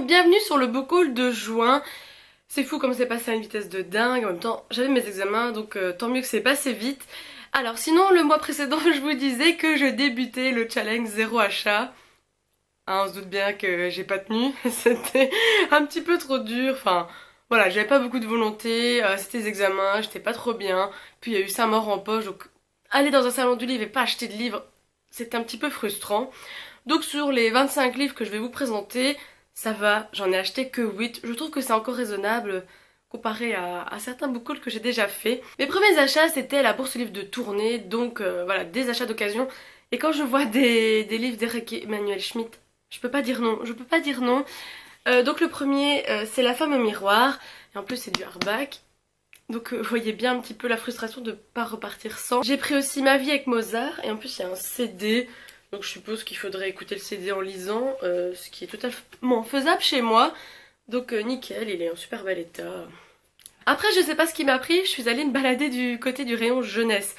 donc bienvenue sur le book haul de juin. C'est fou comme c'est passé à une vitesse de dingue, en même temps j'avais mes examens donc tant mieux que c'est passé vite. Alors sinon le mois précédent je vous disais que je débutais le challenge zéro achat. Hein, on se doute bien que j'ai pas tenu, c'était un petit peu trop dur, enfin voilà, j'avais pas beaucoup de volonté, c'était les examens, j'étais pas trop bien, puis il y a eu ça mort en poche, donc aller dans un salon du livre et pas acheter de livres, c'était un petit peu frustrant. Donc sur les 25 livres que je vais vous présenter, ça va, j'en ai acheté que 8. Je trouve que c'est encore raisonnable comparé à certains book hauls que j'ai déjà fait. Mes premiers achats c'était la bourse livre de tournée, donc voilà, des achats d'occasion. Et quand je vois des livres d'Eric Emmanuel Schmitt, je peux pas dire non, je peux pas dire non. Donc le premier c'est La femme au miroir, et en plus c'est du hardback. Donc vous voyez bien un petit peu la frustration de pas repartir sans. J'ai pris aussi Ma vie avec Mozart, et en plus il y a un CD. Donc je suppose qu'il faudrait écouter le CD en lisant, ce qui est totalement faisable chez moi. Donc nickel, il est en super bel état. Après je sais pas ce qui m'a pris, je suis allée me balader du côté du rayon jeunesse.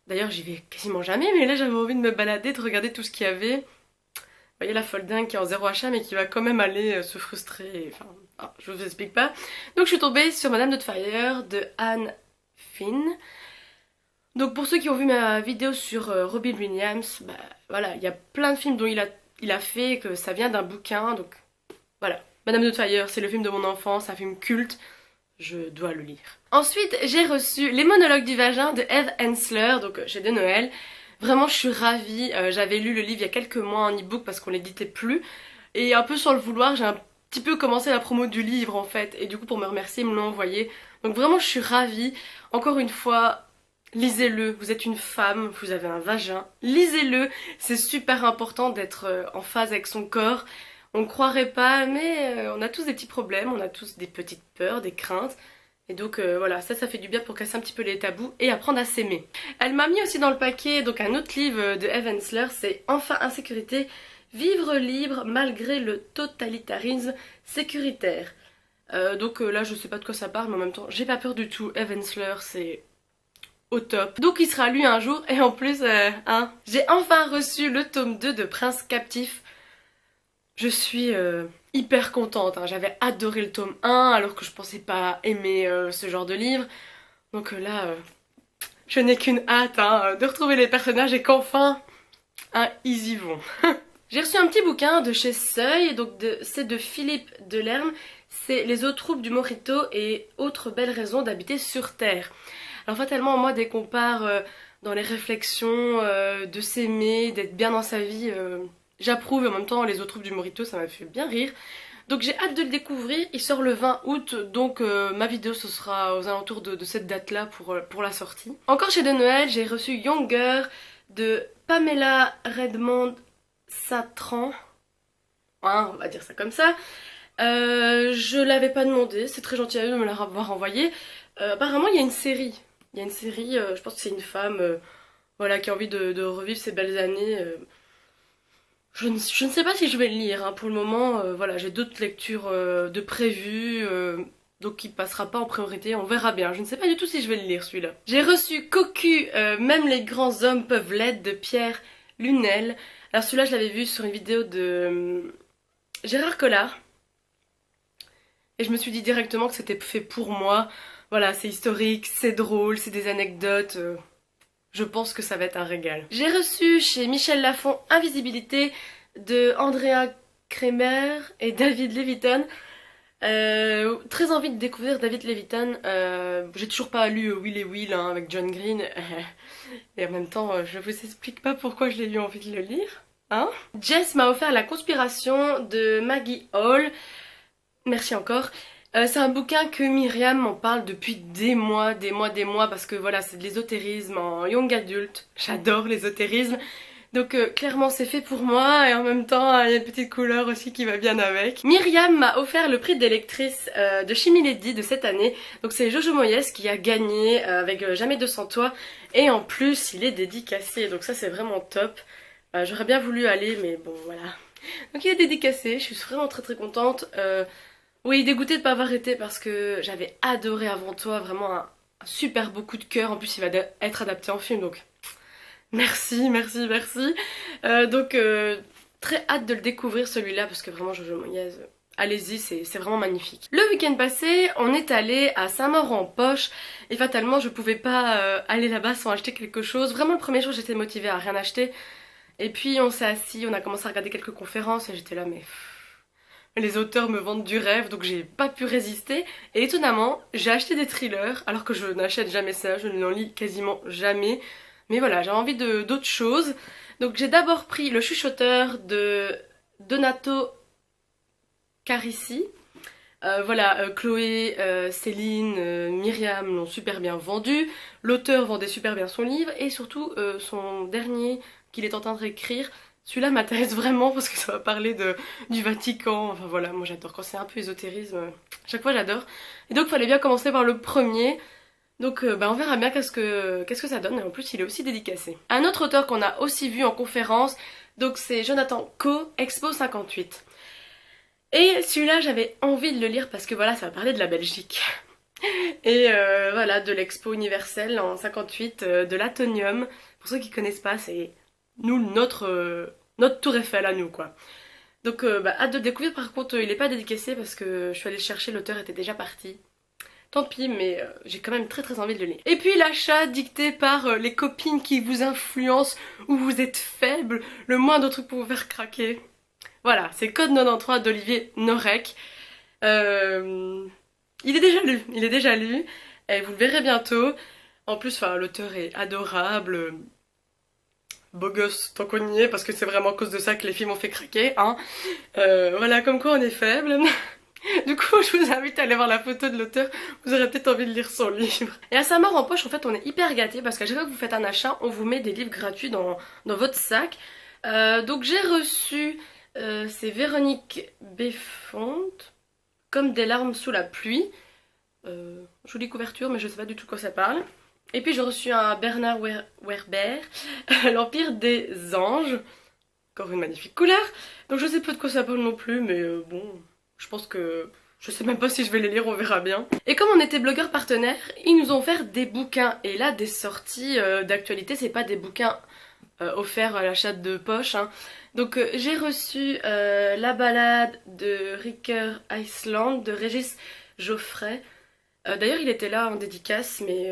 D'ailleurs j'y vais quasiment jamais, mais là j'avais envie de me balader, de regarder tout ce qu'il y avait. Vous voyez la folle dingue qui est en zéro achat mais qui va quand même aller se frustrer. Enfin, je vous explique pas. Donc je suis tombée sur Madame Doubtfire de Anne Finn. Donc pour ceux qui ont vu ma vidéo sur Robin Williams, bah voilà, il y a plein de films dont il a fait, que ça vient d'un bouquin, donc voilà. Madame Doubtfire, c'est le film de mon enfance, un film culte, je dois le lire. Ensuite, j'ai reçu Les monologues du vagin de Eve Ensler, donc chez De Noël. Vraiment, je suis ravie, j'avais lu le livre il y a quelques mois en e-book parce qu'on l'éditait plus. Et un peu sur le vouloir, j'ai un petit peu commencé la promo du livre en fait, et du coup pour me remercier, ils me l'ont envoyé. Donc vraiment, je suis ravie. Encore une fois, lisez-le, vous êtes une femme, vous avez un vagin, lisez-le, c'est super important d'être en phase avec son corps. On ne croirait pas, mais on a tous des petits problèmes, on a tous des petites peurs, des craintes. Et donc voilà, ça fait du bien pour casser un petit peu les tabous et apprendre à s'aimer. Elle m'a mis aussi dans le paquet donc un autre livre de Eve Ensler, c'est Enfin insécurité, vivre libre malgré le totalitarisme sécuritaire. Donc là je sais pas de quoi ça parle, mais en même temps j'ai pas peur du tout. Eve Ensler c'est au top. Donc il sera lu un jour, et en plus j'ai enfin reçu le tome 2 de Prince Captif. Je suis hyper contente, hein. J'avais adoré le tome 1 alors que je pensais pas aimer ce genre de livre. Donc là je n'ai qu'une hâte de retrouver les personnages et qu'enfin ils y vont. J'ai reçu un petit bouquin de chez Seuil, donc c'est de Philippe Delerme, c'est Les eaux troubles du Morito et autres belles raisons d'habiter sur Terre. Alors fatalement moi dès qu'on part dans les réflexions de s'aimer, d'être bien dans sa vie, j'approuve, et en même temps Les eaux troubles du Morito ça m'a fait bien rire. Donc j'ai hâte de le découvrir, il sort le 20 août, donc ma vidéo ce sera aux alentours de cette date là pour la sortie. Encore chez De Noël, j'ai reçu Younger de Pamela Redmond Satran, hein, on va dire ça comme ça. Je l'avais pas demandé, c'est très gentil à eux de me l'avoir envoyé. Apparemment il y a une série, je pense que c'est une femme voilà, qui a envie de revivre ses belles années. Je ne sais pas si je vais le lire, hein. Pour le moment, voilà, j'ai d'autres lectures de prévues, donc il passera pas en priorité, on verra bien. Je ne sais pas du tout si je vais le lire celui-là. J'ai reçu Cocu, même les grands hommes peuvent l'être, de Pierre Lunel. Alors celui-là je l'avais vu sur une vidéo de Gérard Collard, et je me suis dit directement que c'était fait pour moi. Voilà, c'est historique, c'est drôle, c'est des anecdotes... Je pense que ça va être un régal. J'ai reçu chez Michel Lafon Invisibilité de Andrea Kremer et David Levitan. Très envie de découvrir David Levitan. J'ai toujours pas lu Will et Will hein, avec John Green. Et en même temps, je vous explique pas pourquoi je l'ai eu envie de le lire. Hein? Jess m'a offert La conspiration de Maggie Hall. Merci encore. C'est un bouquin que Myriam m'en parle depuis des mois, parce que voilà, c'est de l'ésotérisme en young adulte. J'adore l'ésotérisme. Donc clairement c'est fait pour moi, et en même temps il y a une petite couleur aussi qui va bien avec. Myriam m'a offert le prix des lectrices de Chimie Lady de cette année. Donc c'est Jojo Moyes qui a gagné avec Jamais 200 toi, et en plus il est dédicacé, donc ça c'est vraiment top. J'aurais bien voulu aller mais bon voilà. Donc il est dédicacé, je suis vraiment très contente. Oui, dégoûtée de pas avoir été parce que j'avais adoré Avant toi, vraiment un super beau coup de cœur. En plus il va être adapté en film, donc merci. Donc très hâte de le découvrir celui-là, parce que vraiment Jojo Moyes, allez-y, c'est vraiment magnifique. Le week-end passé, on est allé à Saint-Maur-en-Poche et fatalement je pouvais pas aller là-bas sans acheter quelque chose. Vraiment le premier jour j'étais motivée à rien acheter et puis on s'est assis, on a commencé à regarder quelques conférences et j'étais là mais les auteurs me vendent du rêve donc j'ai pas pu résister et étonnamment j'ai acheté des thrillers alors que je n'achète jamais ça, je n'en lis quasiment jamais. Mais voilà, j'avais envie d'autres choses. Donc j'ai d'abord pris Le Chuchoteur de Donato Carissi. Voilà, Chloé, Céline, Myriam l'ont super bien vendu. L'auteur vendait super bien son livre et surtout son dernier qu'il est en train de réécrire. Celui-là m'intéresse vraiment parce que ça va parler du Vatican. Enfin voilà, moi j'adore quand c'est un peu ésotérisme. Chaque fois j'adore. Et donc il fallait bien commencer par le premier. Donc on verra bien qu'est-ce que ça donne. Et en plus il est aussi dédicacé. Un autre auteur qu'on a aussi vu en conférence, donc c'est Jonathan Coe, Expo 58. Et celui-là j'avais envie de le lire parce que voilà, ça va parler de la Belgique. Et voilà, de l'Expo universelle en 58, de l'Atonium. Pour ceux qui connaissent pas, c'est nous notre tour Eiffel à nous quoi. Donc hâte de le découvrir. Par contre il est pas dédicacé parce que je suis allée le chercher, l'auteur était déjà parti. Tant pis, mais j'ai quand même très envie de le lire. Et puis l'achat dicté par les copines qui vous influencent ou vous êtes faible, le moindre truc pour vous faire craquer. Voilà, c'est Code 93 d'Olivier Norek. Il est déjà lu, et vous le verrez bientôt. En plus, l'auteur est adorable, beau gosse tant qu'on y est, parce que c'est vraiment à cause de ça que les filles m'ont fait craquer, hein. Voilà, comme quoi on est faible. Du coup, je vous invite à aller voir la photo de l'auteur, vous aurez peut-être envie de lire son livre. Et à Saint-Maur-en-Poche, en fait, on est hyper gâtés parce qu'à chaque fois que vous faites un achat, on vous met des livres gratuits dans votre sac. Donc j'ai reçu, c'est Véronique Beffonte, Comme des larmes sous la pluie. Jolie couverture, mais je sais pas du tout de quoi ça parle. Et puis j'ai reçu un Bernard Werber, L'Empire des Anges. Encore une magnifique couleur. Donc je sais pas de quoi ça parle non plus, mais bon... Je pense que... Je sais même pas si je vais les lire, on verra bien. Et comme on était blogueurs partenaires, ils nous ont offert des bouquins. Et là, des sorties d'actualité, c'est pas des bouquins offerts à l'achat de poche. Hein. Donc j'ai reçu La balade de Ricker Iceland de Régis Geoffrey. D'ailleurs, il était là en dédicace, mais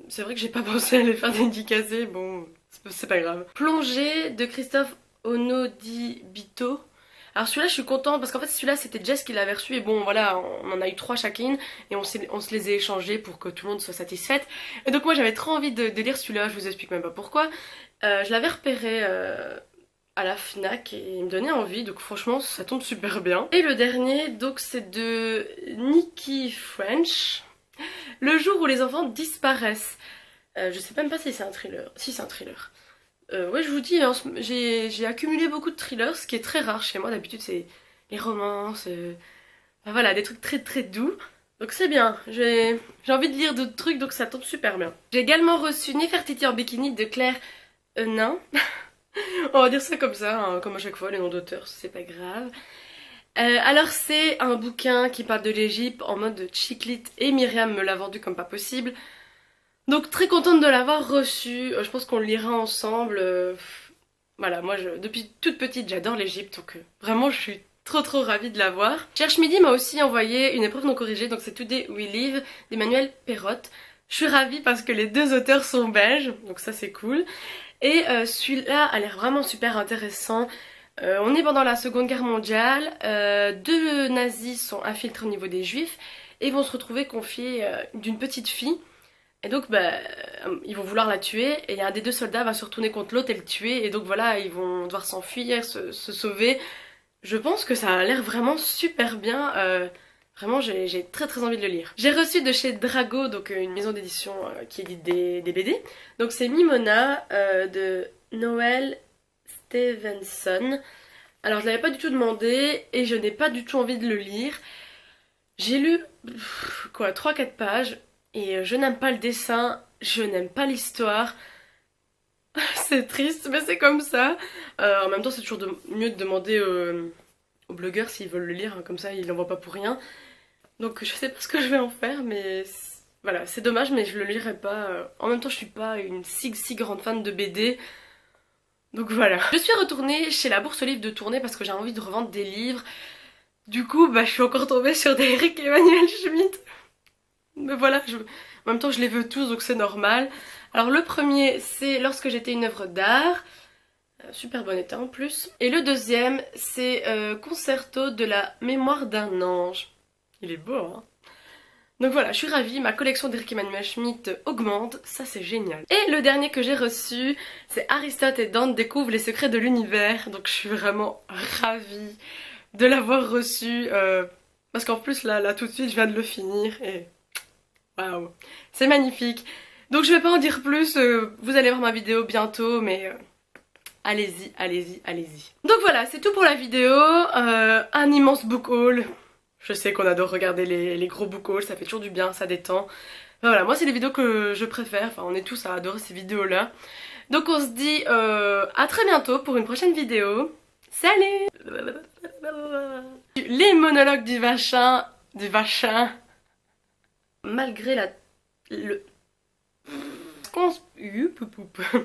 c'est vrai que j'ai pas pensé à les faire dédicacer. Bon, c'est pas grave. Plongée de Christophe Onodibito. Alors celui-là je suis contente parce qu'en fait celui-là c'était Jess qui l'avait reçu et bon voilà on en a eu 3 chacune et on se les a échangés pour que tout le monde soit satisfaite. Et donc moi j'avais trop envie de lire celui-là, je vous explique même pas pourquoi. Je l'avais repéré à la FNAC et il me donnait envie donc franchement ça tombe super bien. Et le dernier donc c'est de Nikki French, Le jour où les enfants disparaissent. Je sais même pas si c'est un thriller. Si c'est un thriller. Ouais, je vous dis, hein, j'ai accumulé beaucoup de thrillers, ce qui est très rare chez moi. D'habitude, c'est les romances, enfin, voilà, des trucs très doux. Donc c'est bien, j'ai envie de lire d'autres trucs, donc ça tombe super bien. J'ai également reçu Nefertiti en bikini de Claire Henin. On va dire ça comme ça, hein, comme à chaque fois, les noms d'auteurs, c'est pas grave. Alors c'est un bouquin qui parle de l'Égypte en mode chiclite et Myriam me l'a vendu comme pas possible. Donc très contente de l'avoir reçu, je pense qu'on le lira ensemble. Voilà, moi depuis toute petite j'adore l'Égypte, donc vraiment je suis trop ravie de l'avoir. Cherche Midi m'a aussi envoyé une épreuve non corrigée, donc c'est Today We Live d'Emmanuel Perrotte. Je suis ravie parce que les deux auteurs sont belges, donc ça c'est cool. Et celui-là a l'air vraiment super intéressant. On est pendant la Seconde Guerre mondiale, deux nazis sont infiltrés au niveau des juifs et vont se retrouver confiés d'une petite fille. Et donc ils vont vouloir la tuer et un des deux soldats va se retourner contre l'autre et le tuer et donc voilà ils vont devoir s'enfuir, se sauver. Je pense que ça a l'air vraiment super bien, vraiment j'ai très envie de le lire. J'ai reçu de chez Drago, donc une maison d'édition qui édite des BD, donc c'est Mimona de Noël Stevenson. Alors je l'avais pas du tout demandé et je n'ai pas du tout envie de le lire. J'ai lu quoi 3-4 pages. Et je n'aime pas le dessin, je n'aime pas l'histoire. C'est triste, mais c'est comme ça. En même temps, c'est toujours mieux de demander aux blogueurs s'ils veulent le lire, hein, comme ça ils l'envoient pas pour rien. Donc je sais pas ce que je vais en faire, mais voilà, c'est dommage, mais je le lirai pas. En même temps, je suis pas une si grande fan de BD. Donc voilà. Je suis retournée chez la Bourse aux livres de Tournai parce que j'ai envie de revendre des livres. Du coup, bah, je suis encore tombée sur des Eric Emmanuel Schmitt. Mais voilà, en même temps, je les veux tous, donc c'est normal. Alors le premier, c'est Lorsque j'étais une œuvre d'art. Super bon état en plus. Et le deuxième, c'est Concerto de la mémoire d'un ange. Il est beau, hein? Donc voilà, je suis ravie, ma collection d'Eric Emmanuel Schmitt augmente, ça c'est génial. Et le dernier que j'ai reçu, c'est Aristote et Dante découvrent les secrets de l'univers. Donc je suis vraiment ravie de l'avoir reçu. Parce qu'en plus là tout de suite je viens de le finir et waouh, c'est magnifique. Donc je vais pas en dire plus, vous allez voir ma vidéo bientôt, mais allez-y, allez-y, allez-y. Donc voilà, c'est tout pour la vidéo. Un immense book haul. Je sais qu'on adore regarder les gros book hauls, ça fait toujours du bien, ça détend. Enfin, voilà, moi c'est les vidéos que je préfère, enfin on est tous à adorer ces vidéos-là. Donc on se dit à très bientôt pour une prochaine vidéo. Salut! Les monologues du vachin, malgré la... le...